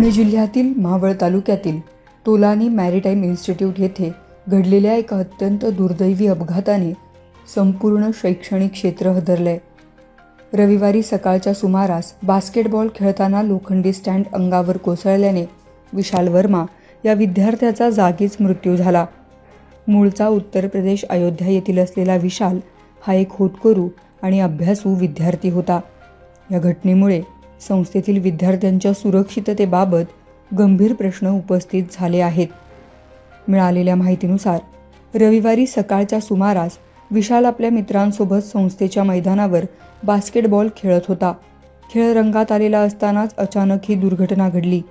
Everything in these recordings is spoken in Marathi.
पुणे जिल्ह्यातील मावळ तालुक्यातील तोलानी मॅरिटाईम इन्स्टिट्यूट येथे घडलेल्या एका अत्यंत दुर्दैवी अपघाताने संपूर्ण शैक्षणिक क्षेत्र हादरले. रविवारी सकाळच्या सुमारास बास्केटबॉल खेळताना लोखंडी स्टँड अंगावर कोसळल्याने विशाल वर्मा या विद्यार्थ्याचा जागीच मृत्यू झाला. मूळचा उत्तर प्रदेश अयोध्या येथील असलेला विशाल हा एक होतकरू आणि अभ्यासू विद्यार्थी होता. या घटनेमुळे संस्थेतील विद्यार्थ्यांच्या सुरक्षिततेबाबत गंभीर प्रश्न उपस्थित झाले आहेत. मिळालेल्या माहितीनुसार रविवारी सकाळच्या सुमारास विशाल आपल्या मित्रांसोबत संस्थेच्या मैदानावर बास्केटबॉल खेळत होता. खेळ रंगात आलेला असतानाच अचानक ही दुर्घटना घडली.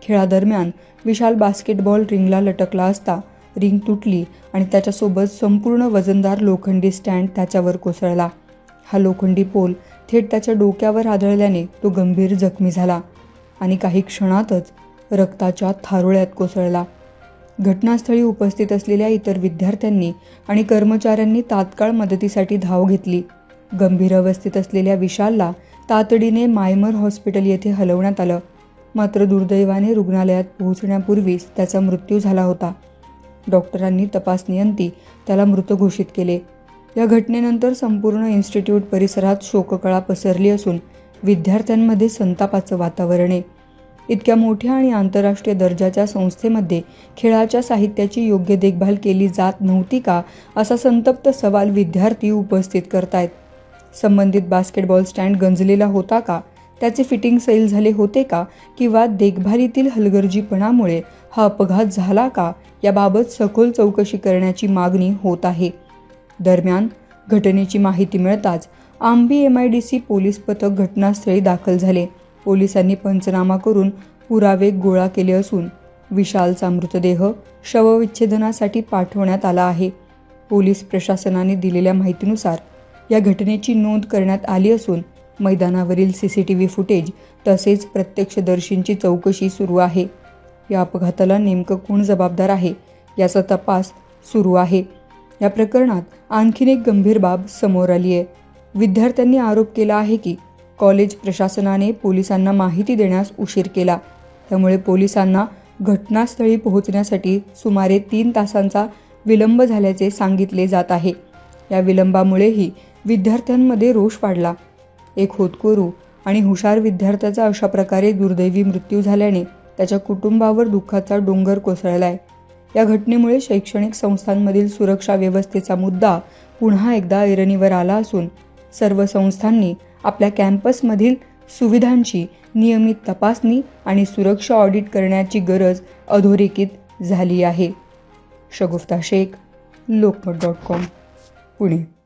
खेळादरम्यान विशाल बास्केटबॉल रिंगला लटकला असता रिंग तुटली आणि त्याच्यासोबत संपूर्ण वजनदार लोखंडी स्टँड त्याच्यावर कोसळला. हा लोखंडी पोल थेट त्याच्या डोक्यावर आदळल्याने तो गंभीर जखमी झाला आणि काही क्षणातच रक्ताच्या थारोळ्यात कोसळला. घटनास्थळी उपस्थित असलेल्या इतर विद्यार्थ्यांनी आणि कर्मचाऱ्यांनी तात्काळ मदतीसाठी धाव घेतली. गंभीर अवस्थेत असलेल्या विशालला तातडीने मायमर हॉस्पिटल येथे हलवण्यात आलं. मात्र दुर्दैवाने रुग्णालयात पोहोचण्यापूर्वीच त्याचा मृत्यू झाला होता. डॉक्टरांनी तपासणीअंती त्याला मृत घोषित केले. या घटनेनंतर संपूर्ण इन्स्टिट्यूट परिसरात शोककळा पसरली असून विद्यार्थ्यांमध्ये संतापाचं वातावरण आहे. इतक्या मोठ्या आणि आंतरराष्ट्रीय दर्जाच्या संस्थेमध्ये खेळाच्या साहित्याची योग्य देखभाल केली जात नव्हती का, असा संतप्त सवाल विद्यार्थी उपस्थित करतायत. संबंधित बास्केटबॉल स्टँड गंजलेला होता का, त्याचे फिटिंग सैल झाले होते का, किंवा देखभालीतील हलगर्जीपणामुळे हा अपघात झाला का, याबाबत सखोल चौकशी करण्याची मागणी होत आहे. दरम्यान घटनेची माहिती मिळताच आंबी MIDC पोलीस पथक घटनास्थळी दाखल झाले. पोलिसांनी पंचनामा करून पुरावे गोळा केले असून विशालचा मृतदेह शवविच्छेदनासाठी पाठवण्यात आला आहे. पोलीस प्रशासनाने दिलेल्या माहितीनुसार या घटनेची नोंद करण्यात आली असून मैदानावरील CCTV फुटेज तसेच प्रत्यक्षदर्शींची चौकशी सुरू आहे. या अपघाताला नेमकं कोण जबाबदार आहे याचा तपास सुरू आहे. या प्रकरणात आणखीन एक गंभीर बाब समोर आली आहे. विद्यार्थ्यांनी आरोप केला आहे की कॉलेज प्रशासनाने पोलिसांना माहिती देण्यास उशीर केला. त्यामुळे पोलिसांना घटनास्थळी पोहोचण्यासाठी सुमारे 3 तासांचा विलंब झाल्याचे सांगितले जात आहे. या विलंबामुळेही विद्यार्थ्यांमध्ये रोष वाढला. एक होतकरू आणि हुशार विद्यार्थ्याचा अशा प्रकारे दुर्दैवी मृत्यू झाल्याने त्याच्या कुटुंबावर दुःखाचा डोंगर कोसळलाय. या घटनेमुळे शैक्षणिक संस्थांमधील सुरक्षा व्यवस्थेचा मुद्दा पुन्हा एकदा ऐरणीवर आला असून सर्व संस्थांनी आपल्या कॅम्पसमधील सुविधांची नियमित तपासणी आणि सुरक्षा ऑडिट करण्याची गरज अधोरेखित झाली आहे. शगुफ्ता शेख, लोकमत.com, पुणे.